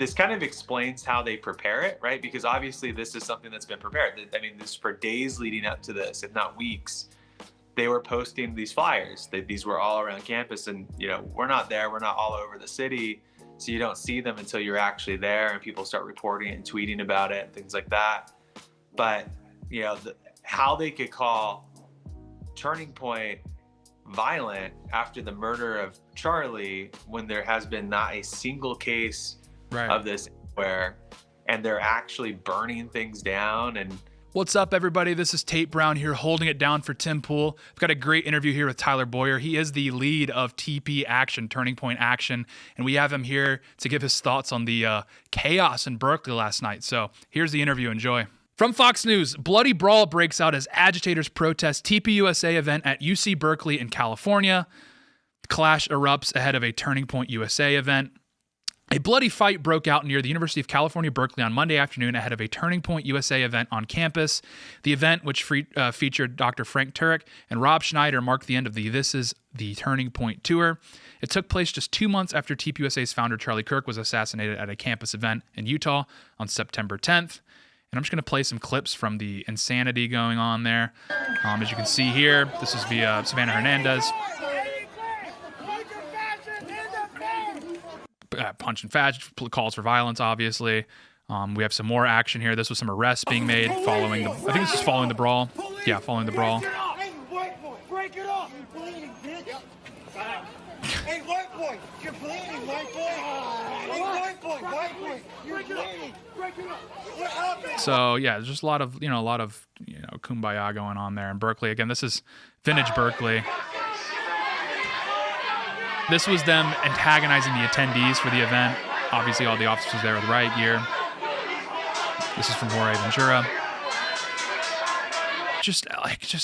this kind of explains how they prepare it, right? Because obviously this is something that's been prepared. I mean, this for days leading up to this, if not weeks, they were posting these flyers. These were all around campus, and we're not there. We're not all over the city, so you don't see them until you're actually there, and people start reporting it and tweeting about it and things like that. But how they could call Turning Point violent after the murder of Charlie when there has been not a single case of this anywhere, and they're actually burning things down. And what's up, everybody? This is Tate Brown here, holding it down for Tim Pool. I've got a great interview here with Tyler Bowyer. He is the lead of TP Action, Turning Point Action, and we have him here to give his thoughts on the chaos in Berkeley last night. So here's the interview. Enjoy. From Fox News, bloody brawl breaks out as agitators protest TPUSA event at UC Berkeley in California. Clash erupts ahead of a Turning Point USA event. A bloody fight broke out near the University of California, Berkeley on Monday afternoon ahead of a Turning Point USA event on campus. The event, which featured Dr. Frank Turek and Rob Schneider, marked the end of the This Is the Turning Point tour. It took place just 2 months after TPUSA's founder Charlie Kirk was assassinated at a campus event in Utah on September 10th. And I'm just going to play some clips from the insanity going on there. As you can see here, this is via Savannah Hernandez. Punch and fadge, calls for violence, obviously. We have some more action here. This was some arrests being made following I think this is following the brawl. Yeah, following the brawl. Hey, white boy, break it off. You're bleeding, bitch. Hey, white boy, you're bleeding, white boy. Hey, white boy, you're bleeding. Break it off. So yeah, there's just a lot of kumbaya going on there in Berkeley. Again, this is vintage Berkeley. This was them antagonizing the attendees for the event. Obviously, all the officers there with riot gear. This is from Jorge Ventura. Just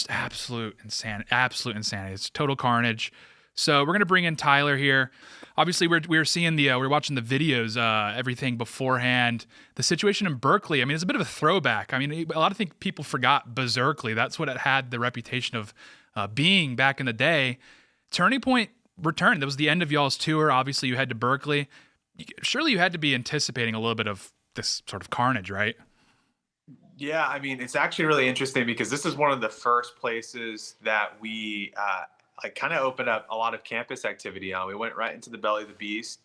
absolute insanity. It's total carnage. So we're gonna bring in Tyler here. Obviously, we're seeing we're watching the videos, everything beforehand. The situation in Berkeley. I mean, it's a bit of a throwback. I mean, a lot of people forgot Berkeley. That's what it had the reputation of being back in the day. Turning Point returned. That was the end of y'all's tour. Obviously, you head to Berkeley. Surely you had to be anticipating a little bit of this sort of carnage, right? Yeah, I mean, it's actually really interesting because this is one of the first places that we kind of opened up a lot of campus activity on. We went right into the belly of the beast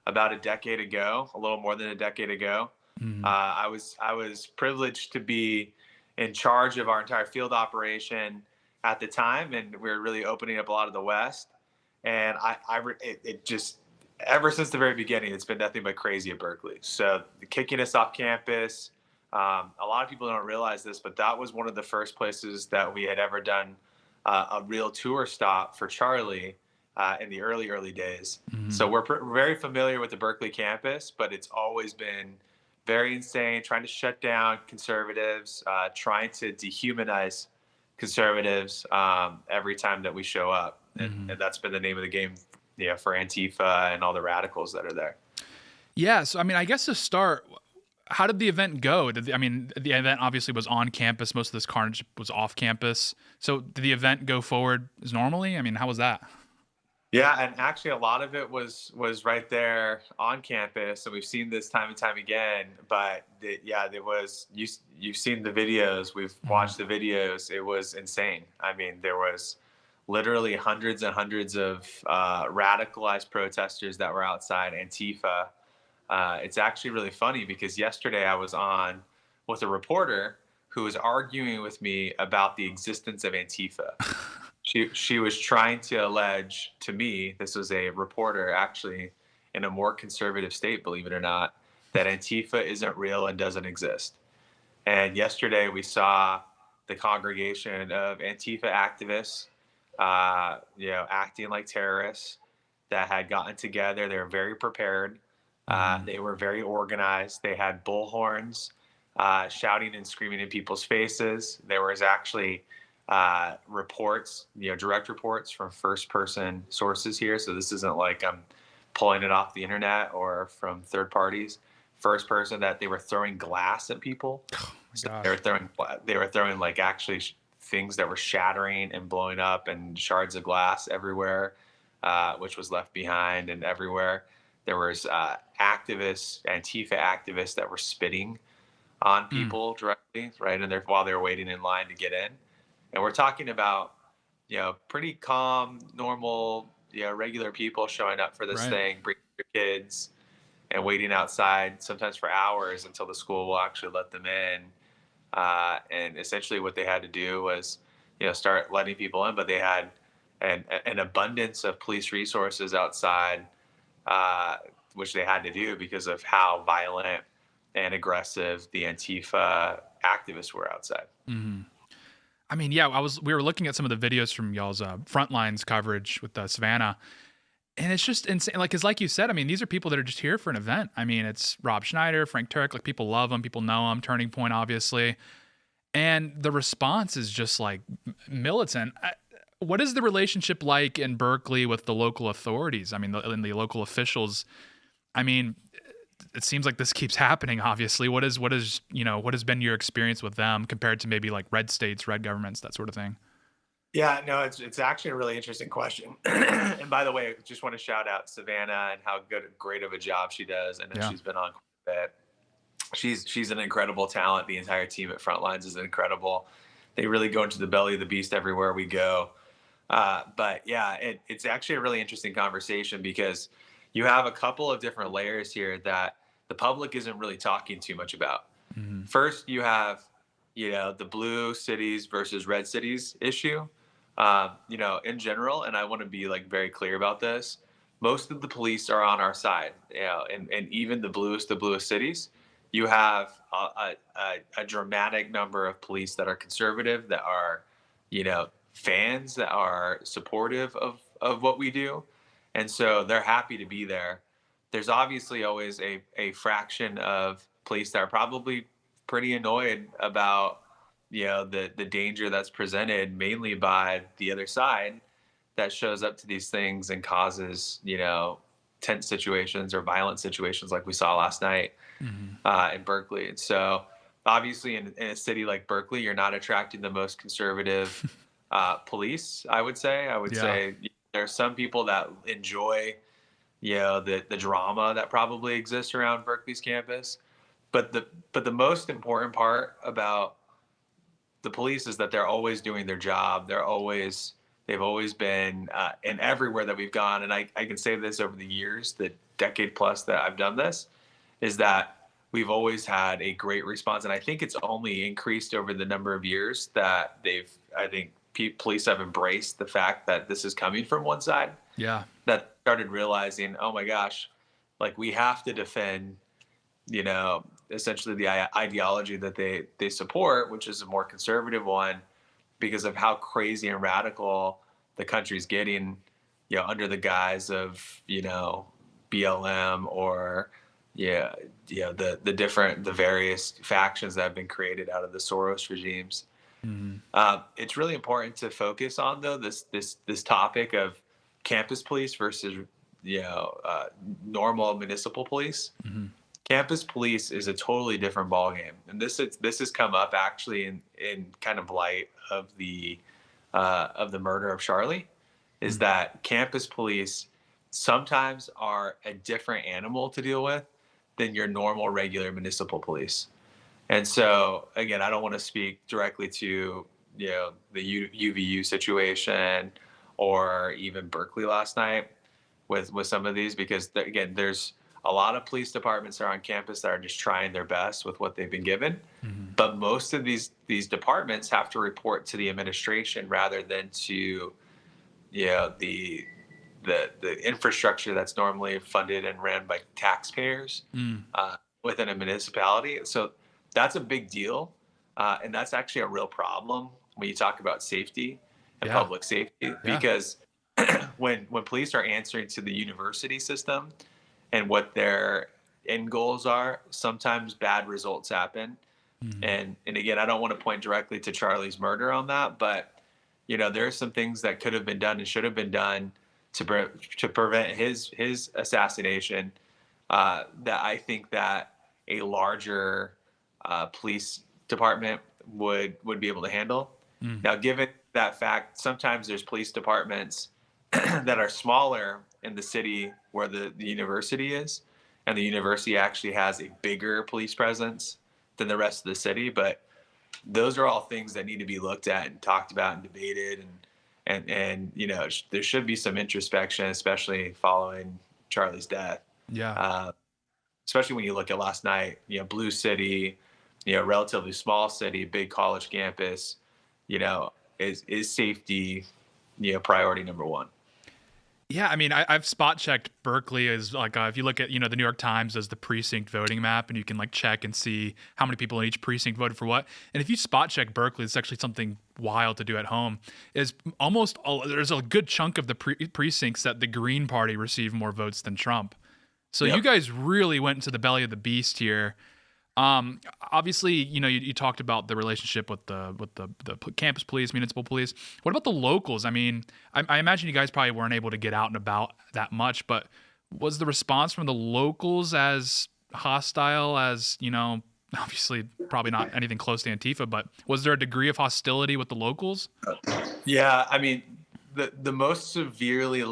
about a decade ago, a little more than a decade ago. Mm-hmm. I was privileged to be in charge of our entire field operation at the time, and we were really opening up a lot of the West. And it just, ever since the very beginning, it's been nothing but crazy at Berkeley. So kicking us off campus, a lot of people don't realize this, but that was one of the first places that we had ever done a real tour stop for Charlie in the early days. Mm-hmm. So we're very familiar with the Berkeley campus, but it's always been very insane, trying to shut down conservatives, trying to dehumanize conservatives every time that we show up. And that's been the name of the game, for Antifa and all the radicals that are there. Yeah. So, I mean, I guess to start, how did the event go? The event obviously was on campus. Most of this carnage was off campus. So did the event go forward as normally? I mean, how was that? Yeah. And actually a lot of it was right there on campus. And we've seen this time and time again, but there was, you've seen the videos, we've watched the videos. It was insane. I mean, there was literally hundreds and hundreds of radicalized protesters that were outside Antifa. It's actually really funny because yesterday I was on with a reporter who was arguing with me about the existence of Antifa. She was trying to allege to me, this was a reporter actually in a more conservative state, believe it or not, that Antifa isn't real and doesn't exist. And yesterday we saw the congregation of Antifa activists acting like terrorists that had gotten together. They were very prepared. They were very organized. They had bullhorns shouting and screaming in people's faces. There was actually reports, direct reports from first-person sources here. So this isn't like I'm pulling it off the internet or from third parties. First person that they were throwing glass at people. Oh my gosh. They were throwing like actually things that were shattering and blowing up and shards of glass everywhere, which was left behind and everywhere. There was activists, Antifa activists that were spitting on Mm. people directly, right? And they're while they were waiting in line to get in. And we're talking about, pretty calm, normal, regular people showing up for this Right. thing, bringing their kids and waiting outside sometimes for hours until the school will actually let them in. And essentially what they had to do was, start letting people in, but they had an abundance of police resources outside, uh, which they had to do because of how violent and aggressive the Antifa activists were outside. Mhm. I mean, yeah, we were looking at some of the videos from y'all's Frontlines coverage with Savannah, and it's just insane. Like, cause like you said, I mean, these are people that are just here for an event. I mean, it's Rob Schneider, Frank Turek, like people love them, people know them, Turning Point, obviously. And the response is just like militant. What is the relationship like in Berkeley with the local authorities? I mean, the local officials. I mean, it seems like this keeps happening. Obviously, what has been your experience with them compared to maybe like red states, red governments, that sort of thing? Yeah, no, it's actually a really interesting question. And by the way, I just want to shout out Savannah and how great of a job she does. I know Yeah. she's been on quite a bit. She's an incredible talent. The entire team at Frontlines is incredible. They really go into the belly of the beast everywhere we go. But yeah, it's actually a really interesting conversation because you have a couple of different layers here that the public isn't really talking too much about. Mm-hmm. First, you have, the blue cities versus red cities issue. In general, and I want to be like very clear about this. Most of the police are on our side, and even the bluest cities, you have a dramatic number of police that are conservative, that are, fans, that are supportive of what we do, and so they're happy to be there. There's obviously always a fraction of police that are probably pretty annoyed about, the danger that's presented mainly by the other side, that shows up to these things and causes, tense situations or violent situations like we saw last night, Mm-hmm. in Berkeley. And so obviously in a city like Berkeley, you're not attracting the most conservative police, I would say. Yeah. There are some people that enjoy, the drama that probably exists around Berkeley's campus. But the most important part about the police is that they're always doing their job. They've always been, and everywhere that we've gone, and I can say this over the years, the decade plus that I've done this, is that we've always had a great response. And I think it's only increased over the number of years that I think police have embraced the fact that this is coming from one side, Yeah. that started realizing, oh my gosh, like we have to defend, essentially the ideology that they support, which is a more conservative one, because of how crazy and radical the country's getting, under the guise of, BLM or the various factions that have been created out of the Soros regimes. Mm-hmm. It's really important to focus on though this topic of campus police versus normal municipal police. Mm-hmm. Campus police is a totally different ballgame, and this has come up actually in kind of light of the murder of Charlie, is that campus police sometimes are a different animal to deal with than your normal regular municipal police. And so again, I don't want to speak directly to the UVU situation or even Berkeley last night with some of these, because again, there's a lot of police departments that are on campus that are just trying their best with what they've been given. Mm-hmm. But most of these departments have to report to the administration rather than to the infrastructure that's normally funded and ran by taxpayers within a municipality. So that's a big deal, and that's actually a real problem when you talk about safety and Yeah. public safety, because when police are answering to the university system and what their end goals are, sometimes bad results happen. Mm-hmm. And again, I don't want to point directly to Charlie's murder on that, but there are some things that could have been done and should have been done to prevent his assassination, that I think that a larger police department would be able to handle. Now, given that fact, sometimes there's police departments that are smaller in the city where the university is, and the university actually has a bigger police presence than the rest of the city. But those are all things that need to be looked at and talked about and debated, and you know, there should be some introspection, especially following Charlie's death. Yeah. Especially when you look at last night, you know, blue city, you know, relatively small city, big college campus, you know, is safety, you know, priority number one. Yeah, I mean, I've spot checked Berkeley as like if you look at, you know, the New York Times as the precinct voting map, and you can like check and see how many people in each precinct voted for what. And if you spot check Berkeley, it's actually something wild to do at home. Is almost there's a good chunk of the precincts that the Green Party received more votes than Trump. So Yep. you guys really went into the belly of the beast here. Obviously, you know, you talked about the relationship with the campus police, municipal police. What about the locals? I mean, I imagine you guys probably weren't able to get out and about that much, but was the response from the locals as hostile as, you know, obviously probably not anything close to Antifa, but was there a degree of hostility with the locals? Yeah, I mean, the most severely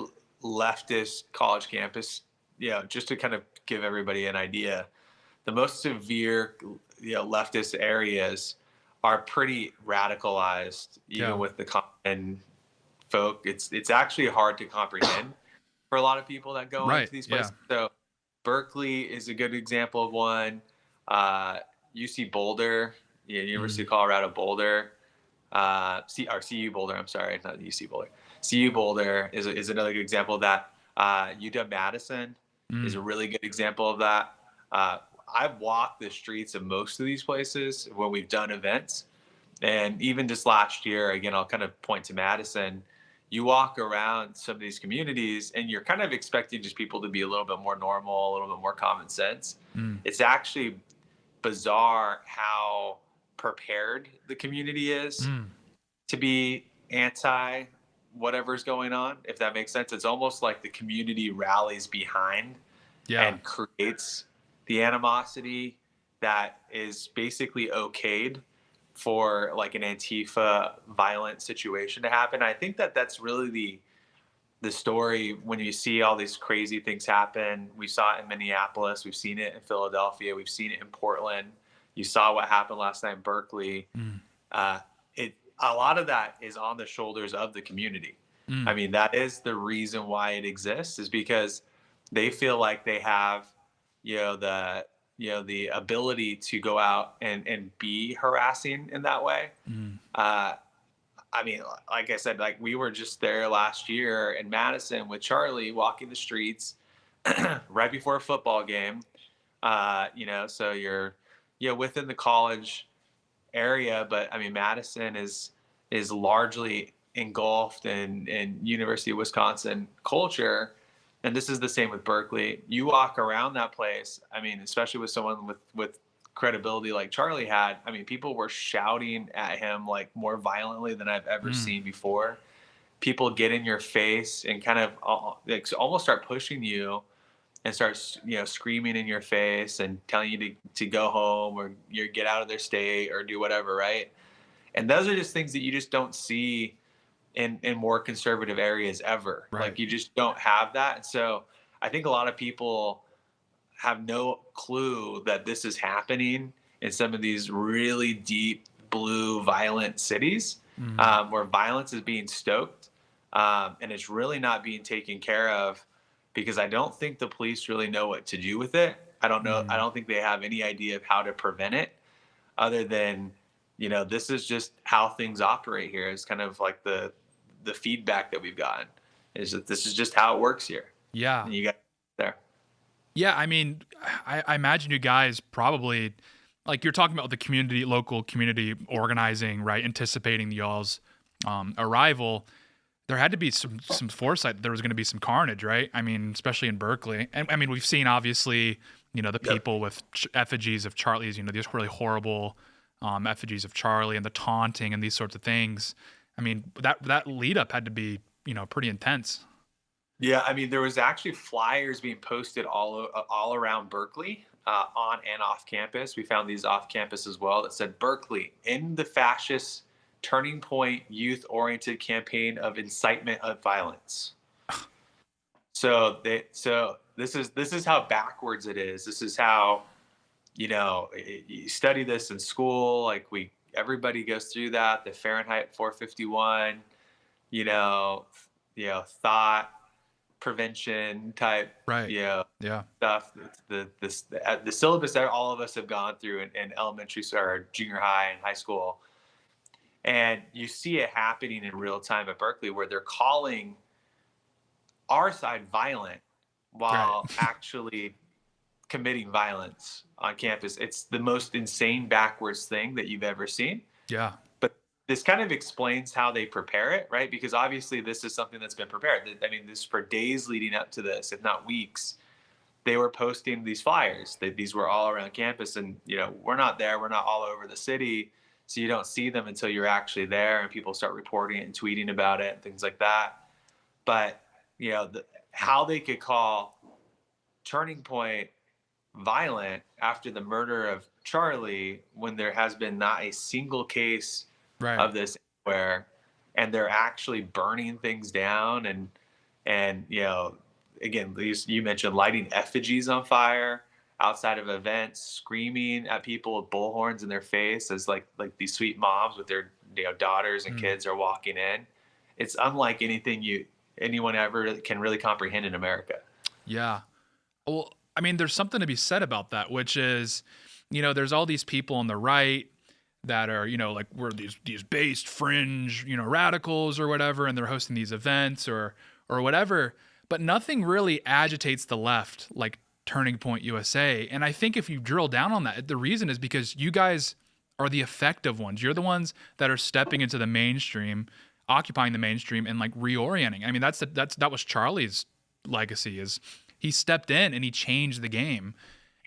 leftist college campus, you know, just to kind of give everybody an idea, the most severe, you know, leftist areas are pretty radicalized, even with the common folk. It's actually hard to comprehend for a lot of people that go into these places. So Berkeley is a good example of one. UC Boulder, University of Colorado Boulder, CU Boulder. I'm sorry, not UC Boulder. CU Boulder is another good example of that. UW Madison is a really good example of that. I've walked the streets of most of these places when we've done events. And even just last year, again, I'll kind of point to Madison. You walk around some of these communities and you're kind of expecting just people to be a little bit more normal, a little bit more common sense. It's actually bizarre how prepared the community is to be anti whatever's going on, if that makes sense. It's almost like the community rallies behind and creates the animosity that is basically okayed for like an Antifa violent situation to happen. I think that that's really the story when you see all these crazy things happen. We saw it in Minneapolis. We've seen it in Philadelphia. We've seen it in Portland. You saw what happened last night in Berkeley. A lot of that is on the shoulders of the community. I mean, that is the reason why it exists, is because they feel like they have, the ability to go out and be harassing in that way. I mean, like I said, like we were just there last year in Madison with Charlie walking the streets right before a football game. So you're, within the college area, but I mean, Madison is largely engulfed in University of Wisconsin culture. And this is the same with Berkeley. You walk around that place, I mean, especially with someone with credibility like Charlie had, I mean, people were shouting at him like more violently than I've ever seen before. People get in your face and kind of almost start pushing you and start, screaming in your face and telling you to go home or you get out of their state or do whatever, right? And those are just things that you just don't see in more conservative areas ever. Right. Like you just don't have that. And so I think a lot of people have no clue that this is happening in some of these really deep blue violent cities where violence is being stoked and it's really not being taken care of, because I don't think the police really know what to do with it. I don't know. I don't think they have any idea of how to prevent it, other than, this is just how things operate here. It's kind of like the feedback that we've gotten is that this is just how it works here. Yeah. And you got there. Yeah. I mean, I imagine you guys probably, like you're talking about the local community organizing, right? Anticipating y'all's arrival. There had to be some foresight that there was going to be some carnage, right? I mean, especially in Berkeley. And I mean, we've seen obviously, the people with effigies of Charlie's, these really horrible effigies of Charlie and the taunting and these sorts of things. I mean, that lead up had to be, pretty intense. Yeah, I mean, there was actually flyers being posted all around Berkeley, on and off campus. We found these off campus as well that said Berkeley in the fascist turning point youth-oriented campaign of incitement of violence. So this is how backwards it is. This is how, you study this in school. Like everybody goes through that, the Fahrenheit 451, you know, thought prevention type, Right. Yeah. stuff. The syllabus that all of us have gone through in elementary or junior high and high school, and you see it happening in real time at Berkeley, where they're calling our side violent while Right. actually committing violence on campus. It's the most insane backwards thing that you've ever seen. Yeah. But this kind of explains how they prepare it, right? Because obviously this is something that's been prepared. I mean, this for days leading up to this, if not weeks. They were posting these flyers. These were all around campus, and we're not there. We're not all over the city, so you don't see them until you're actually there, and people start reporting it and tweeting about it and things like that. But how they could call Turning Point violent after the murder of Charlie, when there has been not a single case Right. of this anywhere, and they're actually burning things down, and again, you mentioned lighting effigies on fire outside of events, screaming at people with bullhorns in their face as like these sweet moms with their daughters and kids are walking in. It's unlike anything anyone ever can really comprehend in America. Yeah. Well, I mean, there's something to be said about that, which is, there's all these people on the right that are, like we're these based fringe, radicals or whatever, and they're hosting these events or whatever, but nothing really agitates the left like Turning Point USA. And I think if you drill down on that, the reason is because you guys are the effective ones. You're the ones that are stepping into the mainstream, occupying the mainstream, and like reorienting. I mean, that was Charlie's legacy, is he stepped in and he changed the game.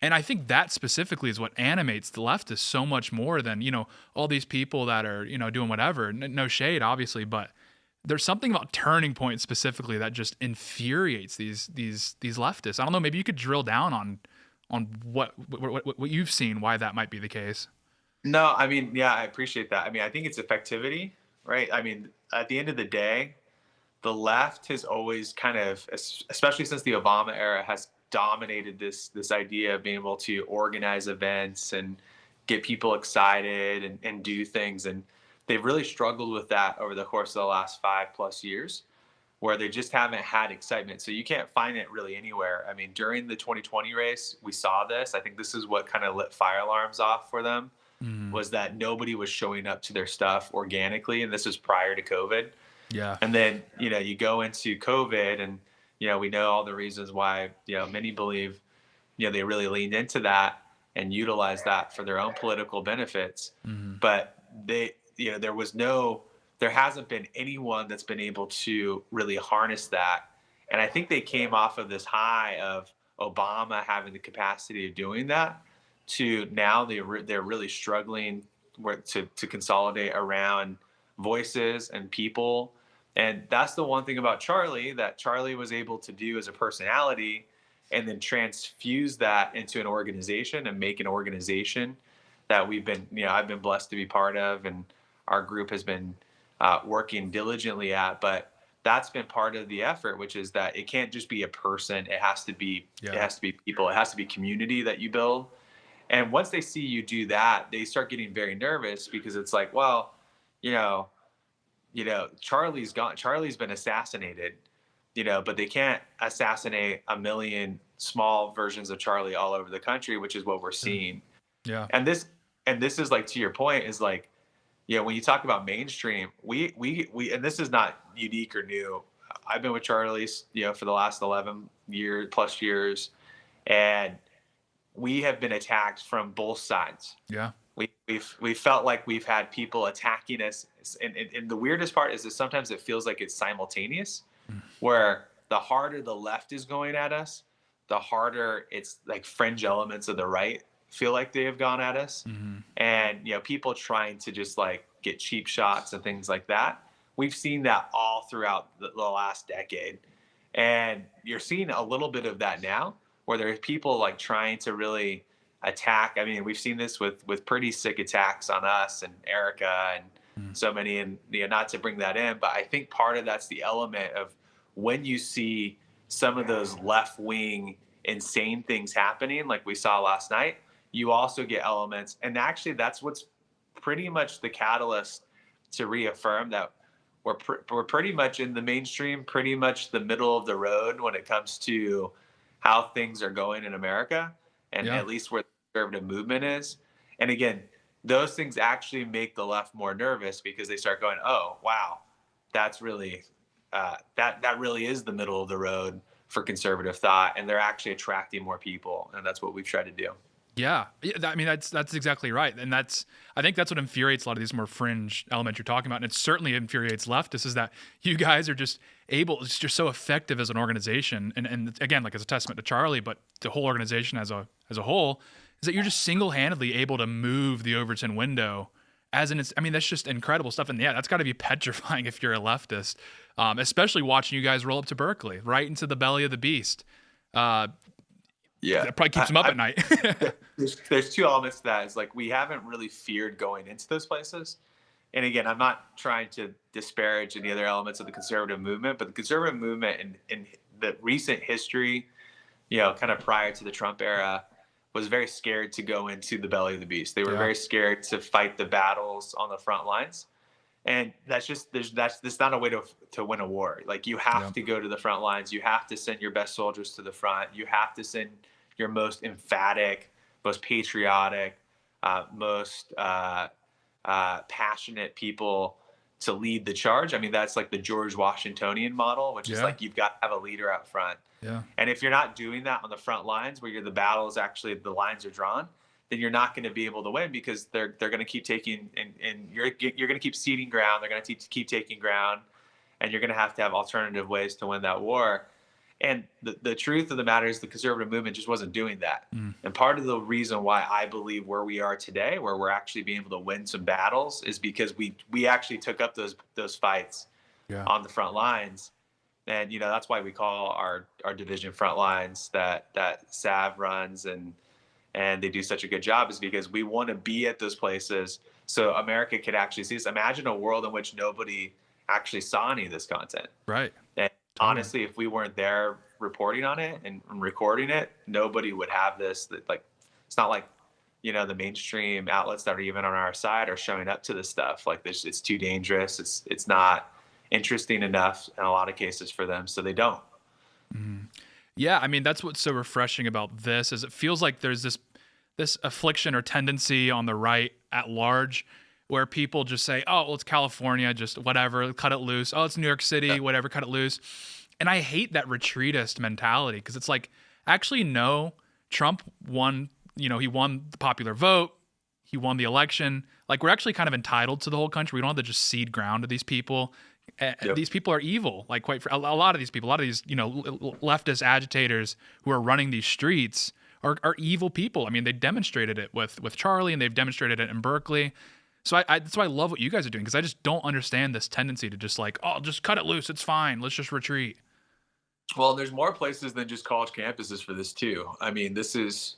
And I think that specifically is what animates the leftists so much more than, all these people that are, doing whatever. No shade, obviously, but there's something about Turning Point specifically that just infuriates these leftists. I don't know, maybe you could drill down on what you've seen, why that might be the case. No, I mean, yeah, I appreciate that. I mean, I think it's effectivity, right? I mean, at the end of the day, the left has always kind of, especially since the Obama era, has dominated this idea of being able to organize events and get people excited and do things. And they've really struggled with that over the course of the last 5+ years, where they just haven't had excitement. So you can't find it really anywhere. I mean, during the 2020 race, we saw this. I think this is what kind of lit fire alarms off for them, was that nobody was showing up to their stuff organically. And this was prior to COVID. Yeah. And then, you go into COVID, and, we know all the reasons why, many believe, they really leaned into that and utilized that for their own political benefits. But there hasn't been anyone that's been able to really harness that. And I think they came off of this high of Obama having the capacity of doing that, to now they're really struggling to consolidate around voices and people. And that's the one thing about Charlie that Charlie was able to do as a personality, and then transfuse that into an organization and make an organization that I've been blessed to be part of, and our group has been working diligently at. But that's been part of the effort, which is that it can't just be a person. It has to be people. It has to be community that you build. And once they see you do that, they start getting very nervous, because it's like, well, Charlie's gone. Charlie's been assassinated, but they can't assassinate a million small versions of Charlie all over the country, which is what we're seeing. Yeah. And this is like, to your point, is like, when you talk about mainstream, we and this is not unique or new. I've been with Charlie's, for the last 11 plus years, and we have been attacked from both sides. Yeah. We felt like we've had people attacking us, and the weirdest part is that sometimes it feels like it's simultaneous, where the harder the left is going at us, the harder it's like fringe elements of the right feel like they have gone at us. And people trying to just like get cheap shots and things like that. We've seen that all throughout the last decade, and you're seeing a little bit of that now, where there's people like trying to really attack. I mean, we've seen this with pretty sick attacks on us and Erica and so many, and not to bring that in, but I think part of that's the element of when you see some of those left-wing insane things happening like we saw last night, you also get elements. And actually, that's what's pretty much the catalyst to reaffirm that we're pretty much in the mainstream, pretty much the middle of the road when it comes to how things are going in America, and at least where the conservative movement is. And again, those things actually make the left more nervous because they start going, oh, wow, that's really, that really is the middle of the road for conservative thought. And they're actually attracting more people. And that's what we've tried to do. Yeah, I mean that's exactly right, and I think that's what infuriates a lot of these more fringe elements you're talking about, and it certainly infuriates leftists is that you guys are just you're so effective as an organization, and again, like as a testament to Charlie, but the whole organization as a whole, is that you're just single-handedly able to move the Overton window. I mean, that's just incredible stuff, and yeah, that's got to be petrifying if you're a leftist, especially watching you guys roll up to Berkeley, right into the belly of the beast. Yeah, that probably keeps them up at night. There's two elements to that. Is like we haven't really feared going into those places. And again, I'm not trying to disparage any other elements of the conservative movement, but the conservative movement in the recent history, kind of prior to the Trump era, was very scared to go into the belly of the beast. They were very scared to fight the battles on the front lines. And that's not a way to win a war. Like you have to go to the front lines. You have to send your best soldiers to the front. You have to send your most emphatic, most patriotic, most passionate people to lead the charge. I mean, that's like the George Washingtonian model, which is like you've got to have a leader out front. Yeah. And if you're not doing that on the front lines, where the the lines are drawn, then you're not going to be able to win because they're going to keep taking and you're going to keep ceding ground. They're going to keep taking ground, and you're going to have alternative ways to win that war. And the truth of the matter is the conservative movement just wasn't doing that. And part of the reason why I believe where we are today, where we're actually being able to win some battles, is because we actually took up those fights on the front lines. And, that's why we call our division front lines that Sav runs and they do such a good job, is because we want to be at those places so America could actually see us. Imagine a world in which nobody actually saw any of this content. Right. And honestly, if we weren't there reporting on it and recording it, nobody would have this. It's not like, the mainstream outlets that are even on our side are showing up to this stuff. Like this, it's too dangerous. It's not interesting enough in a lot of cases for them, so they don't. Yeah, I mean, that's what's so refreshing about this is it feels like there's this affliction or tendency on the right at large where people just say, oh, well, it's California, just whatever, cut it loose. Oh, it's New York City, whatever, cut it loose. And I hate that retreatist mentality because it's like, actually, no, Trump won, he won the popular vote. He won the election. Like, we're actually kind of entitled to the whole country. We don't have to just cede ground to these people. These people are evil. Like, a lot of these people, a lot of these, leftist agitators who are running these streets are evil people. I mean, they demonstrated it with Charlie, and they've demonstrated it in Berkeley. So that's why I love what you guys are doing, because I just don't understand this tendency to just like, oh, just cut it loose. It's fine. Let's just retreat. Well, there's more places than just college campuses for this too. I mean, this is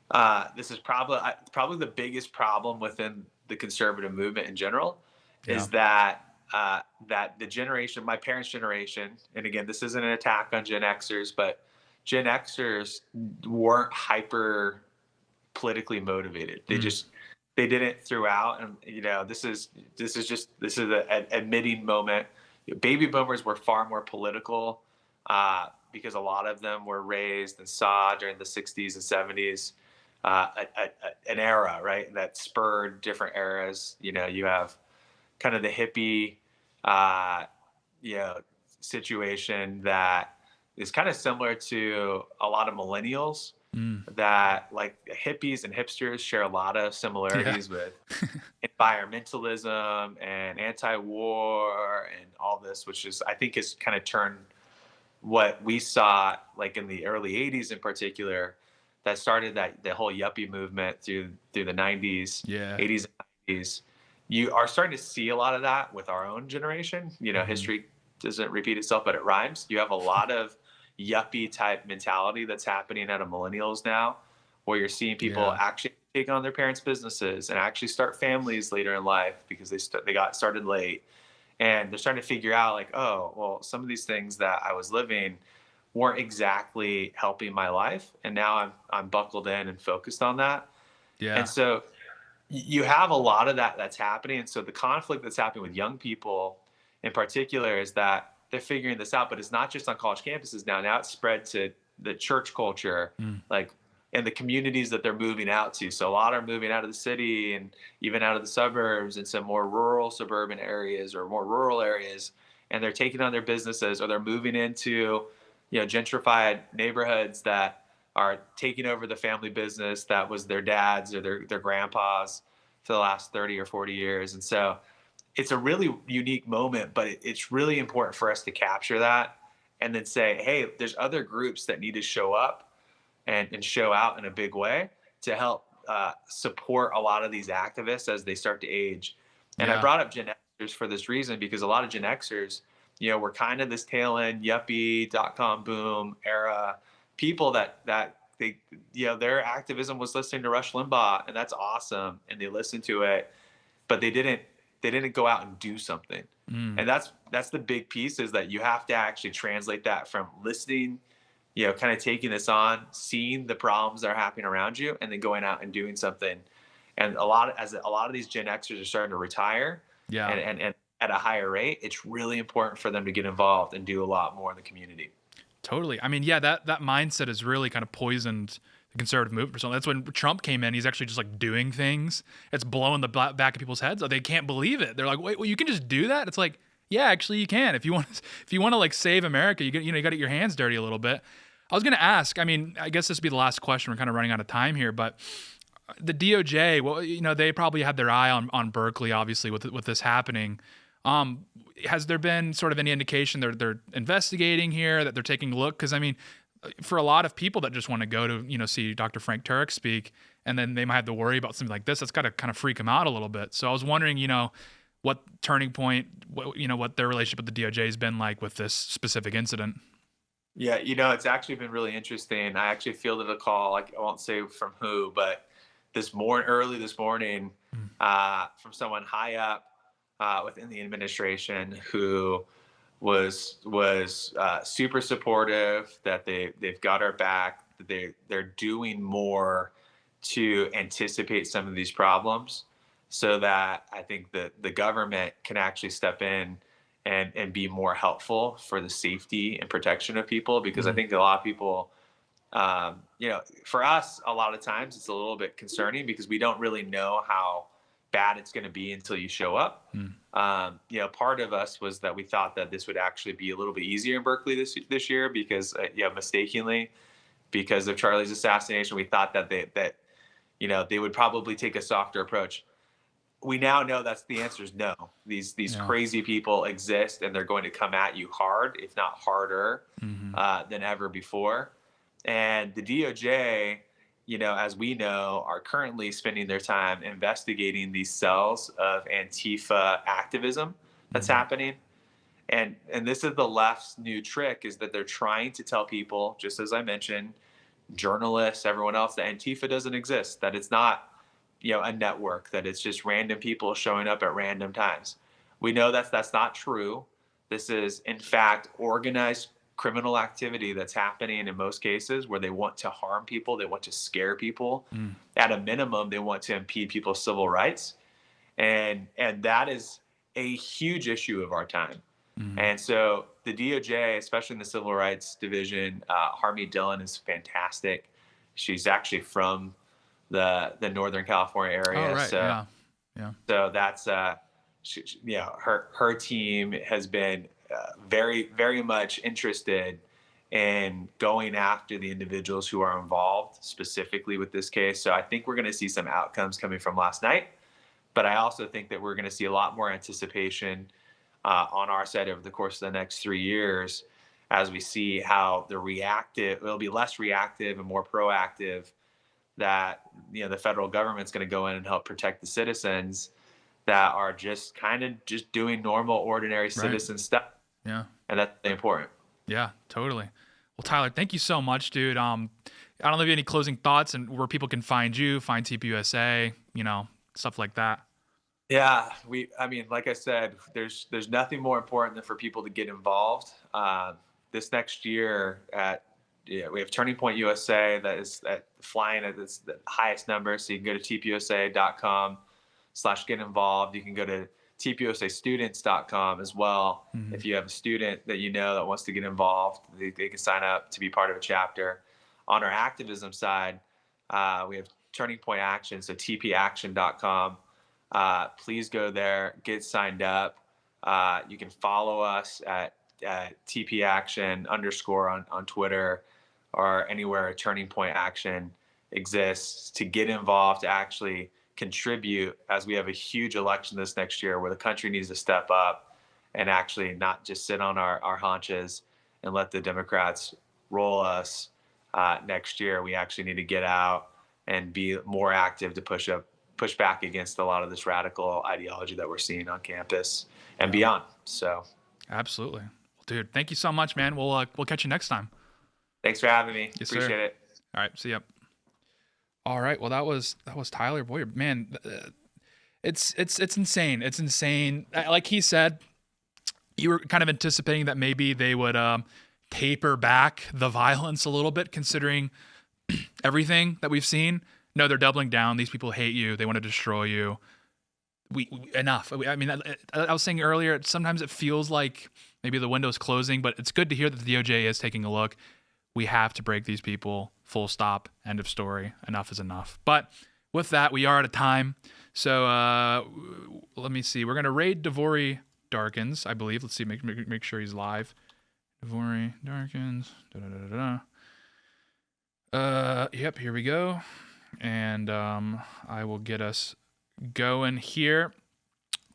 probably the biggest problem within the conservative movement in general, is that the generation, my parents' generation, and again, this isn't an attack on Gen Xers, but Gen Xers weren't hyper politically motivated. They didn't throughout, and this is an admitting moment. Baby boomers were far more political because a lot of them were raised and saw during the 60s and 70s an era, right, that spurred different eras. You have kind of the hippie situation that is kind of similar to a lot of millennials. That like hippies and hipsters share a lot of similarities with environmentalism and anti-war and all this, which is, I think, has kind of turned what we saw like in the early 80s in particular, that started the whole yuppie movement through the 90s, 80s and 90s. You are starting to see a lot of that with our own generation. History doesn't repeat itself, but it rhymes. You have a lot of yuppie type mentality that's happening out of millennials now, where you're seeing people actually take on their parents' businesses and actually start families later in life because they got started late, and they're starting to figure out like, oh, well, some of these things that I was living weren't exactly helping my life. And now I'm buckled in and focused on that. Yeah. And so you have a lot of that that's happening. And so the conflict that's happening with young people in particular is that they're figuring this out, but it's not just on college campuses now. Now it's spread to the church culture, like and the communities that they're moving out to. So a lot are moving out of the city and even out of the suburbs and some more rural suburban areas or more rural areas. And they're taking on their businesses or they're moving into, gentrified neighborhoods that are taking over the family business that was their dad's or their grandpa's for the last 30 or 40 years. And so it's a really unique moment, but it's really important for us to capture that and then say, hey, there's other groups that need to show up and show out in a big way to help support a lot of these activists as they start to age. And I Yeah. brought up Gen Xers for this reason because a lot of Gen Xers, were kind of this tail end yuppie .com boom era people that they, their activism was listening to Rush Limbaugh, and that's awesome, and they listened to it, but they didn't go out and do something. And that's the big piece, is that you have to actually translate that from listening, kind of taking this on, seeing the problems that are happening around you, and then going out and doing something. And a lot of these Gen Xers are starting to retire, Yeah. and at a higher rate, it's really important for them to get involved and do a lot more in the community. Totally. I mean, yeah, that mindset has really kind of poisoned the conservative movement for something. That's when Trump came in. He's actually just like doing things. It's blowing the back of people's heads. They can't believe it. They're like, wait, well, you can just do that? It's like, yeah, actually you can. If you want to like save America, you got to get your hands dirty a little bit. I was going to ask, I mean, I guess this would be the last question. We're kind of running out of time here, but the DOJ, well, they probably had their eye on Berkeley, obviously, with this happening. Has there been sort of any indication they're investigating here, that they're taking a look? Because I mean, for a lot of people that just want to go to see Dr. Frank Turek speak, and then they might have to worry about something like this, that's got to kind of freak them out a little bit. So I was wondering, what turning point, what their relationship with the DOJ has been like with this specific incident. Yeah, it's actually been really interesting. I actually fielded a call, like I won't say from who, but early this morning, from someone high up within the administration who was super supportive, that they've got our back, that they're doing more to anticipate some of these problems, so that I think that the government can actually step in and be more helpful for the safety and protection of people. Because I think a lot of people, for us, a lot of times it's a little bit concerning because we don't really know how bad it's going to be until you show up. Part of us was that we thought that this would actually be a little bit easier in Berkeley this year because, mistakenly, because of Charlie's assassination, we thought that they would probably take a softer approach. We now know the answer is no. These crazy people exist, and they're going to come at you hard, if not harder, than ever before. And the DOJ, as we know, are currently spending their time investigating these cells of Antifa activism that's happening. And this is the left's new trick, is that they're trying to tell people, just as I mentioned, journalists, everyone else, that Antifa doesn't exist, that it's not, a network, that it's just random people showing up at random times. We know that's not true. This is, in fact, organized criminal activity that's happening in most cases, where they want to harm people, they want to scare people. At a minimum, they want to impede people's civil rights, and that is a huge issue of our time. And so the DOJ, especially in the Civil Rights Division, Harmony Dillon is fantastic. She's actually from the Northern California area. Oh, right. So, yeah. So that's her team has been very, very much interested in going after the individuals who are involved specifically with this case. So I think we're going to see some outcomes coming from last night, but I also think that we're going to see a lot more anticipation on our side over the course of the next 3 years, as we see how it'll be less reactive and more proactive, that the federal government's going to go in and help protect the citizens that are just doing normal, ordinary citizen stuff. Yeah. And that's important. Yeah, totally. Well, Tyler, thank you so much, dude. I don't know if you have any closing thoughts and where people can find you, find TPUSA, stuff like that. Yeah, like I said, there's nothing more important than for people to get involved. this next year we have Turning Point USA that is flying at the highest number. So you can go to tpusa.com/get involved. You can go to tpusastudents.com as well. If you have a student that you know that wants to get involved, they can sign up to be part of a chapter. On our activism side, we have Turning Point Action, so tpaction.com. Please go there, get signed up. You can follow us at tpaction_ on Twitter or anywhere Turning Point Action exists to get involved, to actually contribute, as we have a huge election this next year where the country needs to step up and actually not just sit on our haunches and let the Democrats roll us next year. We actually need to get out and be more active to push back against a lot of this radical ideology that we're seeing on campus and beyond. So Absolutely. Well, dude, thank you so much, man. We'll catch you next time. Thanks for having me. Yes, Appreciate sir. it. All right, see ya. All right, well that was Tyler Bowyer. Man, it's insane. It's insane. Like he said, you were kind of anticipating that maybe they would taper back the violence a little bit, considering everything that we've seen. No, they're doubling down. These people hate you. They want to destroy you. Enough. I mean, I was saying earlier, sometimes it feels like maybe the window's closing, but it's good to hear that the DOJ is taking a look. We have to break these people. Full stop. End of story. Enough is enough. But with that, we are out of time. So let me see. We're going to raid Devori Darkins, I believe. Let's see. Make sure he's live. Devori Darkins. Yep, here we go. And I will get us going here.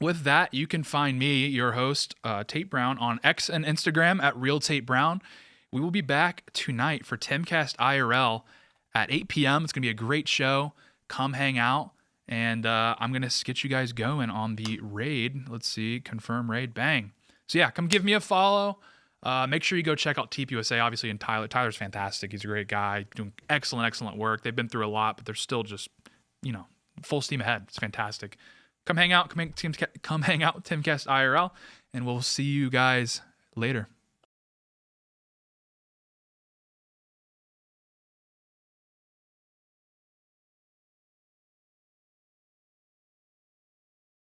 With that, you can find me, your host, Tate Brown, on X and Instagram at Real Tate Brown. We will be back tonight for Timcast IRL at 8 p.m. It's going to be a great show. Come hang out. And I'm going to get you guys going on the raid. Let's see. Confirm raid. Bang. So yeah, come give me a follow. Make sure you go check out TPUSA, obviously, and Tyler. Tyler's fantastic. He's a great guy, doing excellent work. They've been through a lot, but they're still just, full steam ahead. It's fantastic. Come hang out. Come hang out with Timcast IRL, and we'll see you guys later.